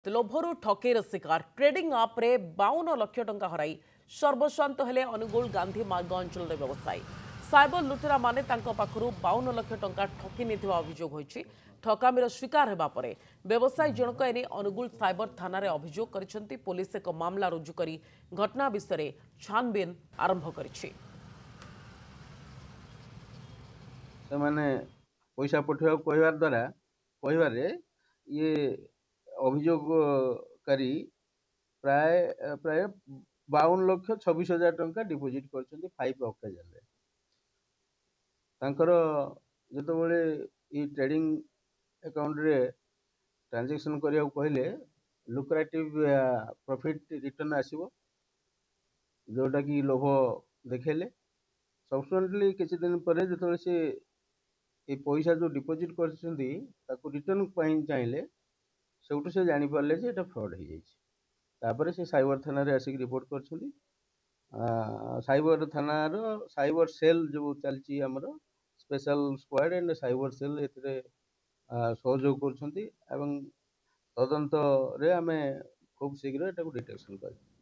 लोभरू ठकेर शिकार ट्रेडिंग आप्रे 52 लक्ष टंका हराई सर्वस्वांत हेले अनुगुल गांधी मार्ग अंचल व्यवसायी साइबर लुटेरा माने तांको पाखरु 52 लक्ष टंका ठकी नेथिबा अभियोग होईछि। ठकामीर शिकार हेबा परे व्यवसायी जनक एने अनुगुल साइबर थाना रे अभियोग करिसेंती। पुलिस एक मामला रुजु करी घटना विषय छानबीन आरंभ करिछि। से माने पैसा पठेवा कहवार द्वारा कहबारे ये अभियोगकारी प्राय प्राय 52,26,000 टंका डिपोजिट करछन्ती 5 ऑक्टोबर रे। तांकर जतबेले ई ट्रेडिंग अकाउंट रे ट्रांजैक्शन करिया कहले लुक्रेटिव प्रॉफिट रिटर्न आसीबो, जोटा कि लोभ देखेले। सब्सिक्वेंटली किसी दिन पर जतबेले से ये पैसा जो डिपोजिट करछन्ती ताको रिटर्न पाइन चाहिले सेउटु से जानि पारले जे एटा फ्रॉड हो जाइछि। तापर से साइबर थाना रे आसिक रिपोर्ट करछन्ती। साइबर थाना रो साइबर सेल जो चलछि हमर special squad and cyber cell एतरे सहयोग करछन्ती एवं तदंत रे हमें खूब शीघ्र एटा को डिटेक्शन कर